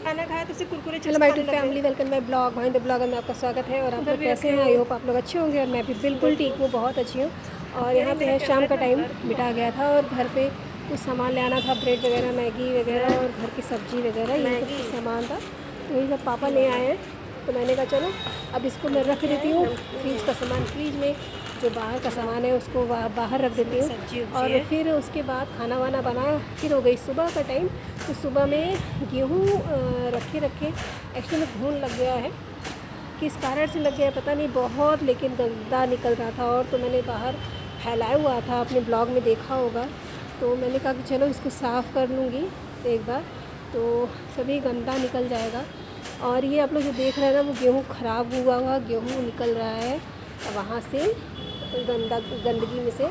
खाना खाया तो उसे Kurkure. Hello my to family, welcome my blog भाई द ब्लॉगर में आपका स्वागत है। और आप लोग कैसे हैं? आई होप आप लोग अच्छे होंगे और मैं भी बिल्कुल ठीक हूँ, बहुत अच्छी हूँ। और यहाँ पे है शाम का टाइम बिता गया था और घर पे कुछ सामान ले आना था, ब्रेड वगैरह, मैगी वगैरह और घर की सब्ज़ी वगैरह, ये सब कुछ सामान था। तो यही सब पापा ले आए हैं। तो मैंने कहा चलो अब इसको मैं रख देती हूँ, फ्रिज का सामान फ्रिज में, जो बाहर का सामान है उसको बाहर रख देती हूँ। और फिर उसके बाद खाना वाना बना, फिर हो गई सुबह का टाइम। तो सुबह में गेहूँ रखे एक्चुअली में घून लग गया है, किस कारण से लग गया है पता नहीं, बहुत लेकिन गंदा निकल रहा था। और तो मैंने बाहर फैलाया हुआ था, अपने ब्लॉग में देखा होगा। तो मैंने कहा कि चलो इसको साफ़ कर लूँगी एक बार, तो सभी गंदा निकल जाएगा। और ये आप लोग जो देख रहे हैं ना, वो गेहूँ ख़राब हुआ गेहूँ निकल रहा है वहाँ से, गंदगी में से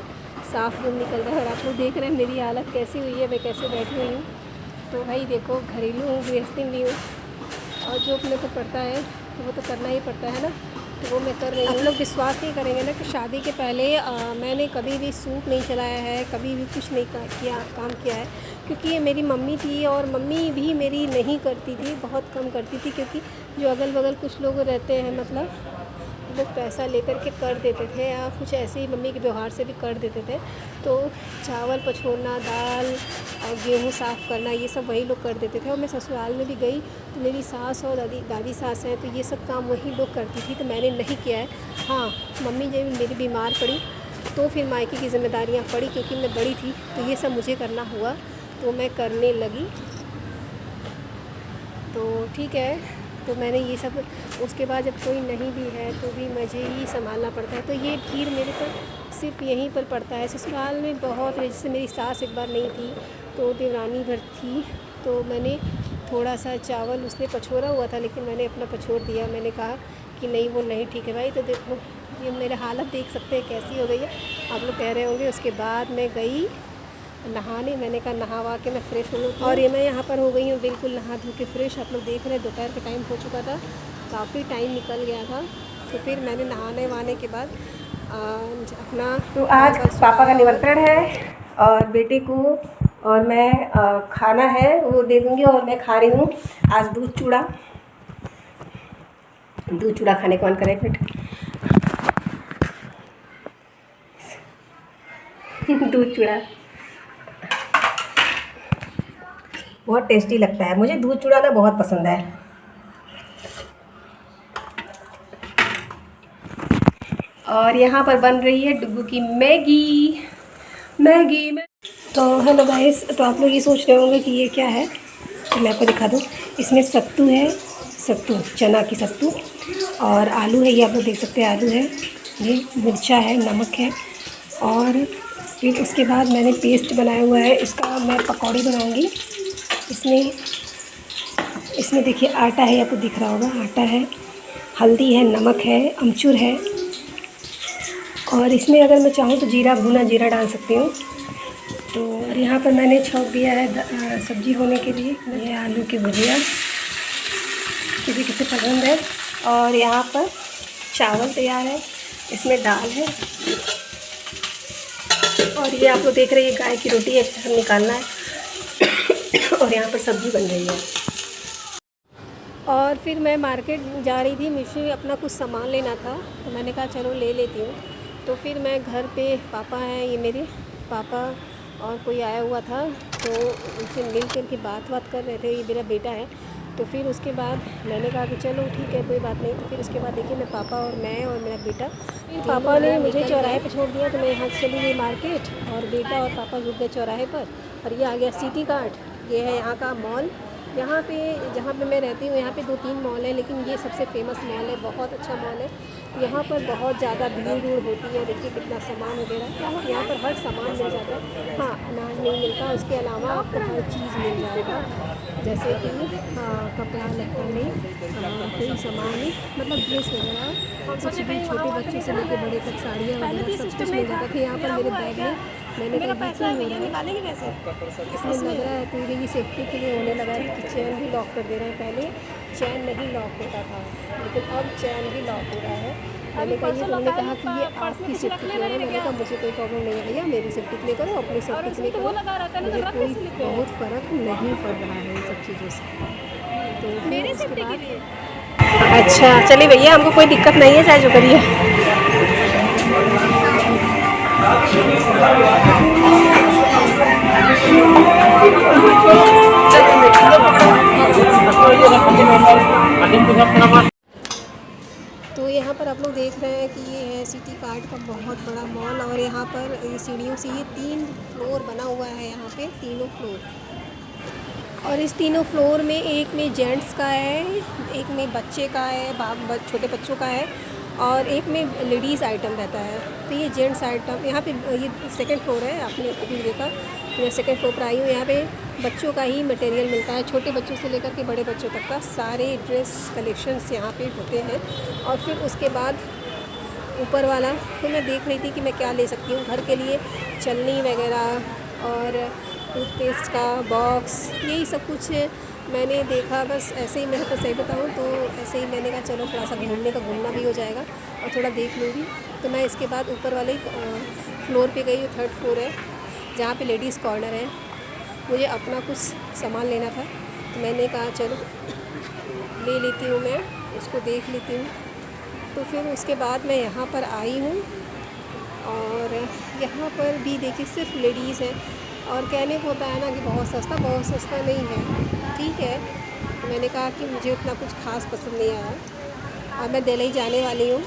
साफ़ गेहूँ निकल रहा है। और आप लोग देख रहे हैं मेरी हालत कैसी हुई है, मैं कैसे बैठी हुई हूँ। तो भाई देखो, घरेलू हूँ, गृहस्थी भी हूँ, और जो अपने को पड़ता है तो वो तो करना ही पड़ता है ना, तो वो मैं कर रही हूँ। आप लोग विश्वास नहीं करेंगे ना कि शादी के पहले मैंने कभी भी सूप नहीं चलाया है, कभी भी कुछ नहीं काम किया है। क्योंकि ये मेरी मम्मी थी और मम्मी भी मेरी नहीं करती थी, बहुत कम करती थी। क्योंकि जो अगल बगल कुछ लोग रहते हैं, मतलब लोग पैसा लेकर के कर देते थे, या कुछ ऐसे ही मम्मी के व्यवहार से भी कर देते थे। तो चावल पछोड़ना, दाल और गेहूँ साफ़ करना, ये सब वही लोग कर देते थे। और मैं ससुराल में भी गई तो मेरी सास और दादी सास हैं, तो ये सब काम वही लोग करती थी, तो मैंने नहीं किया है। हाँ, मम्मी जब मेरी बीमार पड़ी तो फिर मायके की जिम्मेदारियाँ पड़ी, क्योंकि मैं बड़ी थी तो ये सब मुझे करना हुआ, तो मैं करने लगी। तो ठीक है, तो मैंने ये सब, उसके बाद जब कोई नहीं भी है तो भी मुझे ही संभालना पड़ता है। तो ये फिर मेरे पर सिर्फ यहीं पर पड़ता है। ससुराल में बहुत, जैसे मेरी सास एक बार नहीं थी तो देवरानी भर थी, तो मैंने थोड़ा सा चावल उसने पछोरा हुआ था, लेकिन मैंने अपना पछोड़ दिया। मैंने कहा कि नहीं, वो नहीं ठीक है भाई। तो देखो, ये मेरे हालत देख सकते हैं कैसी हो गई है, आप लोग कह रहे होंगे। उसके बाद मैं गई नहाने, मैंने कहा नहावा के मैं फ़्रेश हो लूँ। और ये मैं यहाँ पर हो गई हूँ बिल्कुल नहा धो के फ्रेश। आप लोग देख रहे हैं दोपहर का टाइम हो चुका था, काफ़ी टाइम निकल गया था। तो फिर मैंने नहाने वहाने के बाद अपना, तो आज पापा का निमंत्रण है और बेटे को, और मैं खाना है वो दे दूँगी। और मैं खा रही हूँ आज दूध चूड़ा खाने का मन करे फिर दूध चूड़ा बहुत टेस्टी लगता है, मुझे दूध चूड़ा ना बहुत पसंद है। और यहाँ पर बन रही है डुग्गू की मैगी। तो हेलो गाइस, तो आप लोग ये सोच रहे होंगे कि ये क्या है, तो मैं आपको दिखा दूँ। इसमें सत्तू है, सत्तू चना की सत्तू, और आलू है, ये आप लोग देख सकते हैं आलू है, ये मिर्चा है, नमक है। और फिर उसके बाद मैंने पेस्ट बनाया हुआ है, इसका मैं पकौड़ी बनाऊँगी। इसमें देखिए आटा है, आपको दिख रहा होगा, आटा है, हल्दी है, नमक है, अमचूर है। और इसमें अगर मैं चाहूँ तो जीरा, भुना जीरा डाल सकती हूँ। तो और यहाँ पर मैंने छोंक दिया है सब्जी होने के लिए, ये आलू की भुजिया, किसी किसी पसंद है। और यहाँ पर चावल तैयार है, इसमें दाल है, और ये आप लोग देख रहे हैं गाय की रोटी है, हम निकालना है। और यहाँ पर सब्ज़ी बन रही है। और फिर मैं मार्केट जा रही थी, मुझे अपना कुछ सामान लेना था, तो मैंने कहा चलो ले लेती हूँ। तो फिर मैं घर पे, पापा हैं, ये मेरे पापा और कोई आया हुआ था, तो उनसे मिल कर के बात कर रहे थे, ये मेरा बेटा है। तो फिर उसके बाद मैंने कहा कि चलो ठीक है, कोई बात नहीं। तो फिर उसके बाद देखिए, मैं, पापा और मैं और मेरा बेटा, फिर पापा ने मुझे चौराहे पर छोड़ दिया, तो मैं यहाँ से चली गई मार्केट, और बेटा और पापा रुक गए चौराहे पर। और ये आ गया सिटी कार्ट, ये है यहाँ का मॉल। यहाँ पे जहाँ पे मैं रहती हूँ, यहाँ पे 2-3 मॉल है, लेकिन ये सबसे फेमस मॉल है, बहुत अच्छा मॉल है। यहाँ पर बहुत ज़्यादा भीड़ होती है, देखिए कितना सामान वगैरह, यहाँ पर हर सामान मिल जाता है। हाँ, अनाज नहीं मिलता, उसके अलावा आपको हर चीज़ मिल जाएगा, जैसे कि कपड़ा लत्ता में कोई सामान, मतलब ड्रेस वगैरह, कुछ भी, छोटे बच्चों से लेकर बड़े तक, साड़ियाँ वगैरह सब कुछ मिल जाता था। यहाँ पर मेरे बैग में मैंने कहा पैसा निकालेंगे कैसे, इसमें लग रहा है, तो ये सेफ्टी के लिए होने लगा है कि चैन भी लॉक कर दे रहे हैं। पहले चैन नहीं लॉक होता था, लेकिन अब चैन भी लॉक हो रहा है। मैंने कहा, ये उन्होंने कहा कि ये आपकी सेफ्टी के लिए, मैंने कहा मुझे कोई प्रॉब्लम नहीं है भैया, मेरी सेफ्टी के लिए करो, अपनी सेफ्टी के लिए करो, मुझे कोई बहुत फ़र्क नहीं पड़ रहा है इन सब चीज़ों से। तो फिर उसके बाद अच्छा चलिए भैया, हमको कोई दिक्कत नहीं है, चाहे जो करिए। तो यहाँ पर आप लोग देख रहे हैं कि ये है सिटी कार्ट का बहुत बड़ा मॉल, और यहाँ पर ये सीढ़ियों से ये 3 फ्लोर बना हुआ है, यहाँ पे तीनों फ्लोर। और इस तीनों फ्लोर में एक में जेंट्स का है, एक में बच्चे का है, छोटे बच्चों का है, और एक में लेडीज़ आइटम रहता है। तो ये जेंट्स आइटम यहाँ पे, ये सेकंड फ्लोर है, आपने अभी देखा। मैं सेकंड फ्लोर पर आई हूँ। यहाँ पे बच्चों का ही मटेरियल मिलता है, छोटे बच्चों से लेकर के बड़े बच्चों तक का सारे ड्रेस कलेक्शंस यहाँ पे होते हैं। और फिर उसके बाद ऊपर वाला तो मैं देख रही थी कि मैं क्या ले सकती हूँ घर के लिए, चलनी वगैरह और टूथपेस्ट का बॉक्स, यही सब कुछ मैंने देखा। बस ऐसे ही, मैं तो सही बताऊँ तो ऐसे ही मैंने कहा चलो थोड़ा सा घूमना भी हो जाएगा और थोड़ा देख लूँगी। तो मैं इसके बाद ऊपर वाले फ्लोर पे गई, 3rd फ्लोर है जहाँ पे लेडीज़ कॉर्नर है। मुझे अपना कुछ सामान लेना था, तो मैंने कहा चलो ले लेती हूँ, मैं उसको देख लेती हूँ। तो फिर उसके बाद मैं यहाँ पर आई हूँ, और यहाँ पर भी देखिए सिर्फ लेडीज़ है। और कहने को होता है ना कि बहुत सस्ता नहीं है, ठीक है। तो मैंने कहा कि मुझे उतना कुछ खास पसंद नहीं आया, और मैं दिल्ली जाने वाली हूँ।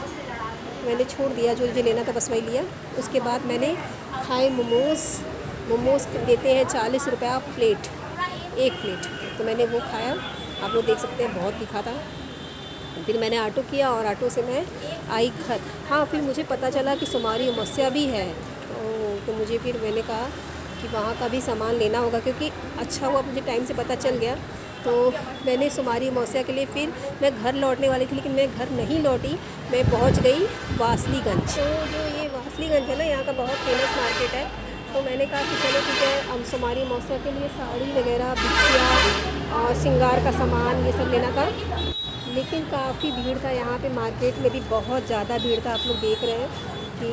मैंने छोड़ दिया, जो मुझे लेना था बस वही लिया। उसके बाद मैंने खाए मोमोज़ देते हैं 40 रुपये प्लेट, 1 प्लेट। तो मैंने वो खाया, आप लोग देख सकते हैं, बहुत तीखा था। फिर मैंने ऑटो किया और ऑटो से मैं आई घर। हाँ, फिर मुझे पता चला कि सुमारी अमावस्या भी है, तो मुझे फिर मैंने कहा कि वहाँ का भी सामान लेना होगा, क्योंकि अच्छा हुआ मुझे टाइम से पता चल गया। तो मैंने सुमारी अमावस्या के लिए फिर मैं घर लौटने वाली थी, लेकिन मैं घर नहीं लौटी, मैं पहुँच गई वासलीगंज। तो जो ये वासलीगंज है ना, यहाँ का बहुत फेमस मार्केट है। तो मैंने कहा कि चलो ठीक है, हम सुमारी अमावस्या के लिए साड़ी वगैरह, बिछिया और श्रृंगार का सामान ये सब लेना था। लेकिन काफ़ी भीड़ था यहाँ पे, मार्केट में भी बहुत ज़्यादा भीड़ था। आप लोग देख रहे हैं कि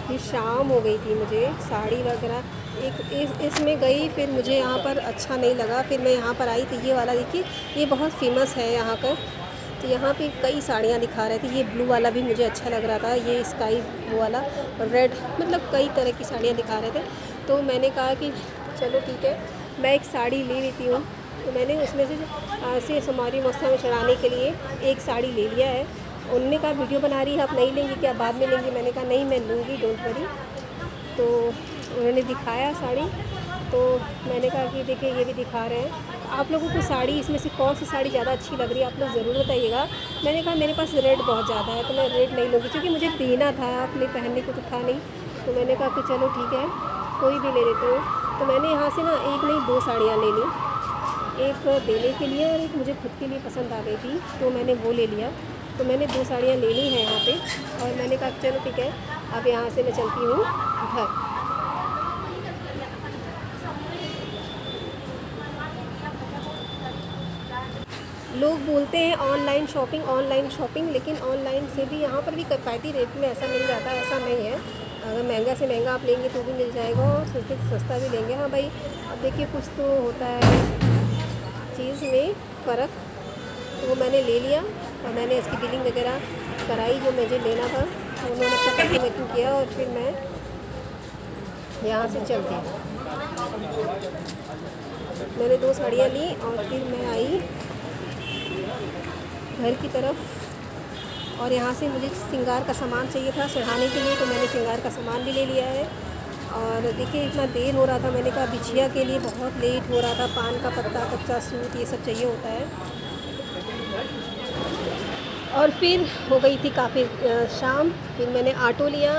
फिर शाम हो गई थी, मुझे साड़ी वगैरह इसमें गई, फिर मुझे यहाँ पर अच्छा नहीं लगा। फिर मैं यहाँ पर आई थी, ये वाला देखिए, ये बहुत फेमस है यहाँ का। तो यहाँ पे कई साड़ियाँ दिखा रहे थे, ये ब्लू वाला भी मुझे अच्छा लग रहा था, ये स्काई ब्लू वाला, रेड, मतलब कई तरह की साड़ियाँ दिखा रहे थे। तो मैंने कहा कि चलो ठीक है, मैं एक साड़ी ले लेती हूँ। तो मैंने उसमें से सुमारी अमावस्या में चढ़ाने के लिए एक साड़ी ले लिया है। उन्होंने कहा वीडियो बना रही है, आप नहीं लेंगी क्या, बाद में लेंगी? मैंने कहा नहीं, मैं लूँगी, डोंट वरी। तो उन्होंने दिखाया साड़ी, तो मैंने कहा कि देखिए ये भी दिखा रहे हैं, आप लोगों को साड़ी इसमें से कौन सी साड़ी ज़्यादा अच्छी लग रही है, आप लोग ज़रूर बताइएगा। मैंने कहा मेरे पास रेड बहुत ज़्यादा है, तो मैं रेड नहीं लूँगी, क्योंकि मुझे देना था, अपने पहनने को तो था नहीं। तो मैंने कहा कि चलो ठीक है, कोई भी ले लेती हूँ। तो मैंने यहाँ से ना एक नहीं 2 साड़ियाँ ले ली, एक देने के लिए और एक मुझे खुद के लिए पसंद आ गई थी, तो मैंने वो ले लिया। तो मैंने 2 साड़ियाँ ले ली हैं यहाँ पे, और मैंने कहा चलो ठीक है, अब यहाँ से मैं चलती हूँ घर। लोग बोलते हैं ऑनलाइन शॉपिंग, लेकिन ऑनलाइन से भी यहाँ पर भी किफ़ायती रेट में ऐसा मिल जाता है, ऐसा नहीं है। अगर महंगा से महंगा आप लेंगे तो भी मिल जाएगा, और सस्ते से सस्ता भी लेंगे। हाँ भाई, अब देखिए कुछ तो होता है चीज़ में फ़र्क। तो वो मैंने ले लिया, और मैंने इसकी बिलिंग वगैरह कराई, जो मुझे लेना था। तो उन्होंने अच्छा पैकिंग वैकिंग किया, और फिर मैं यहाँ से चल दी। मैंने 2 साड़ियाँ ली, और फिर मैं आई घर की तरफ। और यहाँ से मुझे श्रृंगार का सामान चाहिए था चढ़ाने के लिए, तो मैंने श्रृंगार का सामान भी ले लिया है। और देखिए इतना देर हो रहा था, मैंने कहा बिछिया के लिए बहुत लेट हो रहा था, पान का पत्ता, कच्चा सूत, ये सब चाहिए होता है। और फिर हो गई थी काफ़ी शाम। फिर मैंने ऑटो लिया,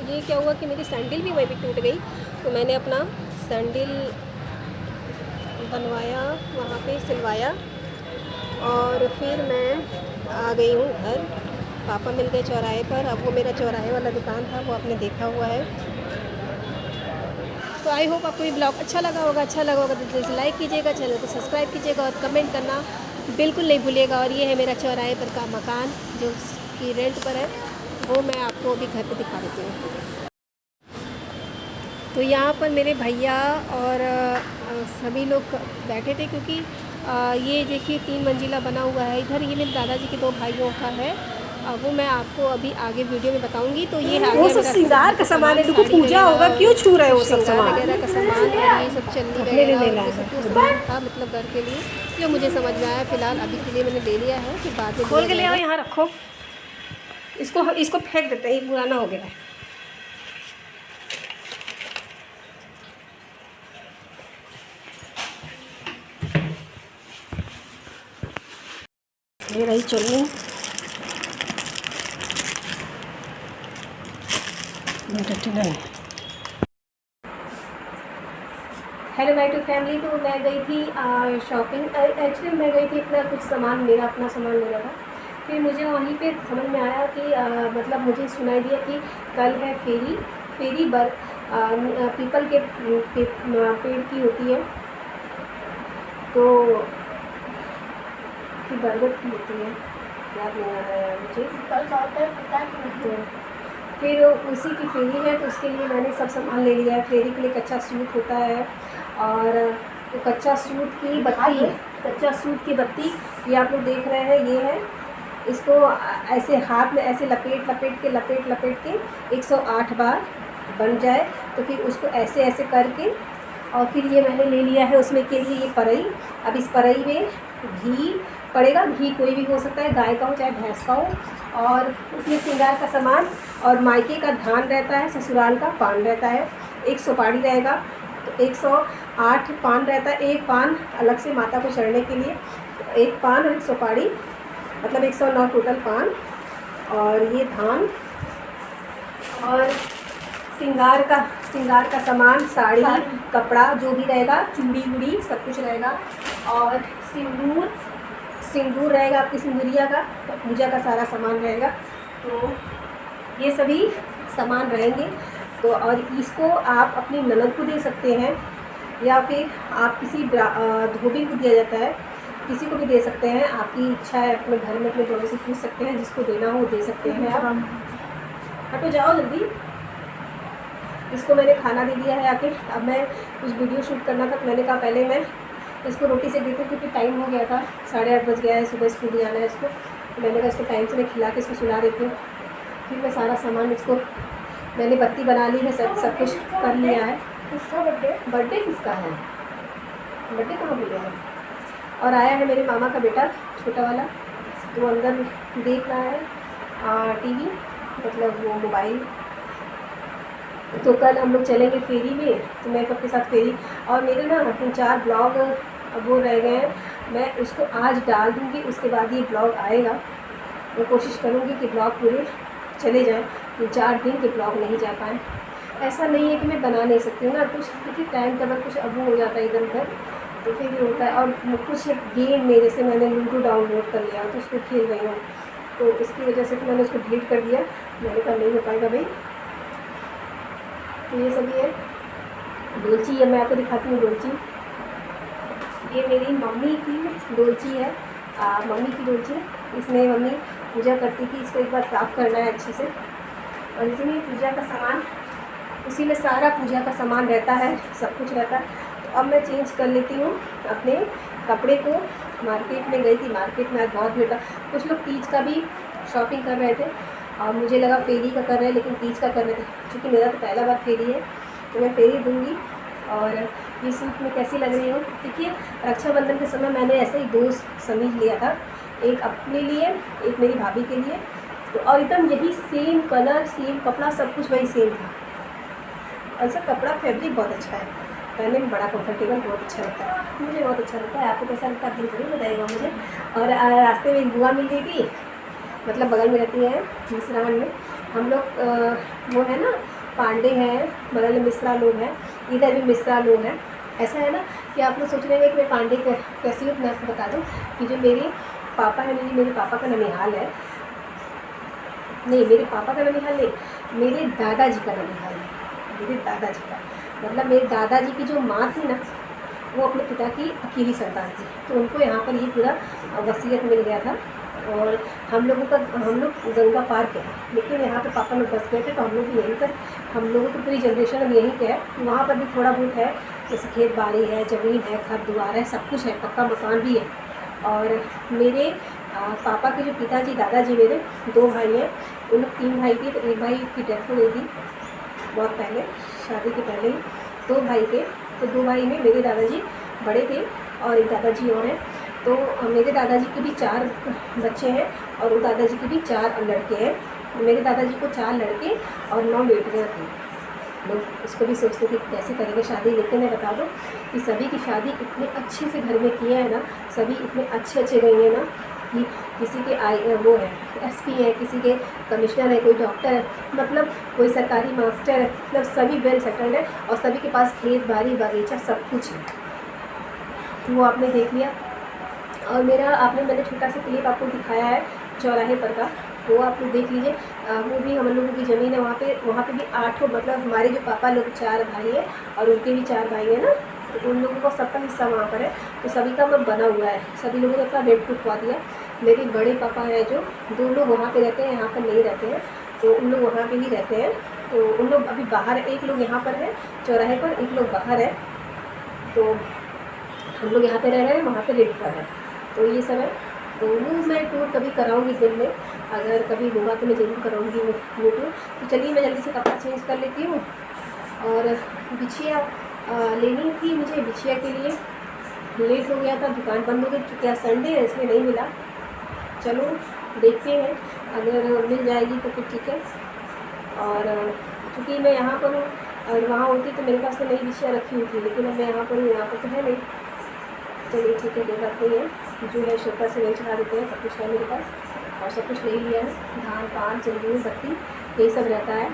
ये क्या हुआ कि मेरी सैंडल भी वहीं पे टूट गई, तो मैंने अपना सैंडल बनवाया, वहाँ पे सिलवाया, और फिर मैं आ गई हूँ घर। पापा मिल गए चौराहे पर। अब वो मेरा चौराहे वाला दुकान था, वो आपने देखा हुआ है। तो आई होप आपको ये ब्लॉग अच्छा लगा होगा तो जैसे लाइक कीजिएगा, चैनल को सब्सक्राइब कीजिएगा, और कमेंट करना बिल्कुल नहीं भूलिएगा। और ये है मेरा चौराहे पर का मकान, जो कि रेंट पर है, वो मैं आपको अभी घर पे दिखा देती हूँ। तो यहाँ पर मेरे भैया और सभी लोग बैठे थे, क्योंकि ये देखिए 3 मंजिला बना हुआ है इधर। ये मेरे दादाजी के 2 भाइयों का है। वो मैं आपको अभी आगे वीडियो में बताऊंगी। तो ये आ वो गया सब मेरा श्रृंगार का सामान है, देखो साड़ी पूजा होगा, वगैरह क्यों छू रहे हो और सब श्रृंगार सामान। वगैरह का सामान और ये सब चन्नी कपड़े वगैरह लेने और ये लाए सब जो हैं, सामान था मतलब घर के लिए जो मुझे समझ में आया। फ़िलहाल अभी के लिए मैंने ले लिया है, फिर बाद में खोल लिया के ले आओ, जाएगा। यहाँ रखो। इसको इसको फेंक देते हैं, ये पुराना हो गया है। ये रही चुन्नी, हेलो माय टू फैमिली। तो मैं गई थी शॉपिंग। एक्चुअली मैं गई थी अपना कुछ सामान, मेरा अपना सामान लेना था। फिर मुझे वहीं पे समझ में आया कि मतलब मुझे सुनाई दिया कि कल है फेरी। फेरी पीपल के पेड़ की होती है, तो बरगद की होती है, याद नहीं आ रहा है मुझे। तो फिर उसी की फेरी है, तो उसके लिए मैंने सब सामान ले लिया है। फेरी के लिए कच्चा सूत होता है और कच्चा सूत की बत्ती, कच्चा सूत की बत्ती ये आप लोग देख रहे हैं, ये है। इसको ऐसे हाथ में ऐसे लपेट के 108 बार बन जाए, तो फिर उसको ऐसे ऐसे करके और फिर ये मैंने ले लिया है उसमें के लिए ये परई। अब इस परई में घी पड़ेगा, घी कोई भी हो सकता है, गाय का हो चाहे भैंस का हो। और उसमें श्रृंगार का सामान और मायके का धान रहता है, ससुराल का पान रहता है, एक सुपारी रहेगा, तो 108 पान रहता है। एक पान अलग से माता को चढ़ने के लिए, एक पान और एक सुपारी, मतलब 109 टोटल पान। और ये धान और श्रृंगार का सामान, साड़ी कपड़ा जो भी रहेगा, चूड़ी वूड़ी सब कुछ रहेगा। और सिंदूर रहेगा आपकी सिंदूरिया का, तो पूजा का सारा सामान रहेगा। तो ये सभी सामान रहेंगे। तो और इसको आप अपनी ननद को दे सकते हैं या फिर आप किसी धोबी को दिया जाता है, किसी को भी दे सकते हैं, आपकी इच्छा है। अपने घर में अपने जोड़े से पूछ सकते हैं, जिसको देना हो दे सकते हैं आप। हटो जाओ जल्दी। इसको मैंने खाना दे दिया है आके। अब मैं कुछ वीडियो शूट करना था, तो मैंने कहा पहले मैं इसको रोटी से देती हूँ, क्योंकि टाइम हो गया था, 8:30 बज गया है, सुबह स्कूल जाना है इसको। तो मैंने कहा इसको टाइम से मैं खिला के इसको सुला देती हूँ। फिर मैं सारा सामान इसको, मैंने बत्ती बना ली है, सब कुछ कर लिया है। किसका बर्थडे किसका है? बर्थडे कहाँ मिला है? और आया है मेरे मामा का बेटा छोटा वाला, तो अंदर देख रहा है टीवी, मतलब वो मोबाइल। तो कल हम लोग चलेंगे फेरी में, तो मैं सबके साथ फेरी। और मेरे ना 3-4 ब्लॉग वो रह गए हैं, मैं उसको आज डाल दूँगी, उसके बाद ये ब्लॉग आएगा। मैं कोशिश करूँगी कि ब्लॉग पूरे चले जाएँ, 3-4 दिन के ब्लॉग नहीं जा पाएँ। ऐसा नहीं है कि मैं बना नहीं सकती हूँ ना, कुछ क्योंकि टाइम का कुछ अबू हो जाता है इधर उधर, तो फिर ये होता है। और कुछ गेम में जैसे मैंने लूडो डाउनलोड कर लिया, तो उसको खेल रही हूँ, तो इसकी वजह से मैंने उसको डिलीट कर दिया। मैंने कहा नहीं हो पाएगा भाई। तो ये सभी है डोलची है, मैं आपको दिखाती हूँ डोलची। ये मेरी मम्मी की डोलची है, मम्मी की डोलची है। इसमें मम्मी पूजा करती थी, इसको एक बार साफ़ करना है अच्छे से। और इसमें पूजा का सामान, उसी में सारा पूजा का सामान रहता है, सब कुछ रहता है। तो अब मैं चेंज कर लेती हूँ अपने कपड़े को। मार्केट में गई थी, मार्केट में आज बहुत भीड़ था। कुछ लोग तीज का भी शॉपिंग कर रहे थे, और मुझे लगा फेरी का कर रहे हैं, लेकिन तीज का कर रहे थे। क्योंकि मेरा तो पहला बार फेरी है, तो मैं फेरी दूँगी। और ये सूट में कैसी लग रही हूँ? देखिए, रक्षाबंधन के समय मैंने ऐसे ही 2 समीज लिया था, एक अपने लिए, एक मेरी भाभी के लिए। तो और एकदम यही सेम कलर, सेम कपड़ा, सब कुछ वही सेम था। और सब कपड़ा फैब्रिक बहुत अच्छा है, पहनने में बड़ा कंफर्टेबल, बहुत अच्छा लगता है, मुझे बहुत अच्छा लगता है। आपको कैसा लगता है आप ज़रूर बताइएगा मुझे। और रास्ते में एक बुआ मिल गई थी, मतलब बगल में रहती है मिश्रान में। हम लोग वो है ना पांडे हैं, बगल में मिश्रा लोग हैं, इधर भी मिश्रा लोग हैं। ऐसा है ना कि आप लोग सोच रहे हैं कि मैं पांडे कैसी हूँ। मैं आपको बता दूँ कि जो मेरे पापा है, मेरे पापा का ननिहाल है, नहीं मेरे पापा का ननिहाल नहीं, मेरे दादाजी का ननिहाल है। मेरे दादाजी का मतलब मेरे दादाजी की जो माँ थी ना, वो अपने पिता की अकेली संतान थी, तो उनको यहाँ पर ये पूरा वसीयत मिल गया था और हम लोग गंगा पार के हैं, लेकिन यहाँ पे पापा लोग बस गए थे तो हम लोग भी यहीं पर, हम लोगों की पूरी जनरेशन अब यहीं पे है। वहाँ पर भी थोड़ा बहुत है, जैसे खेत बाड़ी है, ज़मीन है, घर द्वार है, सब कुछ है, पक्का मकान भी है। और मेरे पापा के जो पिताजी दादाजी मेरे 2 भाई हैं, उन लोग 3 भाई थे, तो एक भाई की डेथ हो गई थी बहुत पहले, शादी के पहले ही। 2 भाई थे, तो 2 भाई में मेरे दादाजी बड़े थे और एक दादाजी और हैं। तो मेरे दादाजी के भी 4 बच्चे हैं और वो दादाजी के भी 4 लड़के हैं। मेरे दादाजी को 4 लड़के और 9 बेटियाँ थी। लोग इसको भी सोचते थे कैसे करेंगे शादी, लेकिन मैं बता दूं कि सभी की शादी इतने अच्छे से घर में किया है ना, सभी इतने अच्छे गए हैं ना कि किसी के वो है SP है, किसी के कमिश्नर है, कोई डॉक्टर है, मतलब कोई सरकारी मास्टर है, मतलब सभी वेल सेटल्ड है और सभी के पास खेत बाड़ी बगीचा सब कुछ है। तो वो आपने देख लिया। और मैंने छोटा सा क्लिप आपको दिखाया है चौराहे पर का, वो आप लोग देख लीजिए। वो भी हम लोगों की ज़मीन है, वहाँ पे भी 8, मतलब हमारे जो पापा लोग 4 भाई हैं और उनके भी 4 भाई हैं ना, तो उन लोगों का सबका हिस्सा वहाँ पर है। तो सभी का मतलब बना हुआ है, सभी लोगों ने अपना रेट उठवा दिया। मेरे बड़े पापा हैं जो 2 लोग वहाँ पे रहते हैं, यहाँ पर नहीं रहते हैं, तो उन लोग वहाँ पे ही रहते हैं। तो उन लोग अभी बाहर, एक लोग यहाँ पर है चौराहे पर, एक लोग बाहर है। तो हम लोग यहाँ पे रह रहे हैं, वहाँ पे रेंट पर है। तो ये सब है। तो वो मैं टूर कभी कराऊंगी दिन में, अगर कभी होगा तो मैं ज़रूर कराऊंगी वो टूर। तो चलिए मैं जल्दी से कपड़ा चेंज कर लेती हूँ। और बिछिया लेनी थी मुझे, बिछिया के लिए लेट हो गया था, दुकान बंद हो गई, चूँकि आज संडे है इसलिए नहीं मिला। चलो देखते हैं, अगर मिल जाएगी तो फिर ठीक है। और चूँकि मैं यहाँ पर हूँ और वहाँ होती तो मेरे पास तो नई बिछिया रखी हुई थी, लेकिन अब मैं यहाँ पर हूँ, यहाँ पर तो है नहीं। चलिए ठीक है, कोई बात नहीं है, जो है शक्कर से नहीं चढ़ा देते हैं, सब कुछ है मेरे पास और सब कुछ ले लिया है, धान पान सिंदूर बत्ती यही सब रहता है।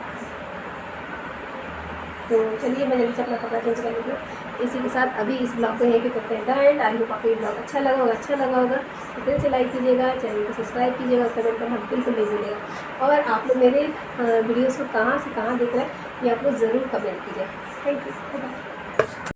तो चलिए मैं जल्दी से अपना कपड़ा चेंज कर लेती हूँ। इसी के साथ अभी इस ब्लॉग को यहीं पे करते हैं एंड। आई होप आपको ये ब्लॉग अच्छा लगा होगा तो फिर से लाइक कीजिएगा, चैनल को सब्सक्राइब कीजिएगा, कमेंट करना बिल्कुल नहीं भूलिएगा। और आप लोग मेरे वीडियोज़ को कहाँ से कहाँ देख रहे हैं ये आप लोग ज़रूर कमेंट कीजिए। Thank you.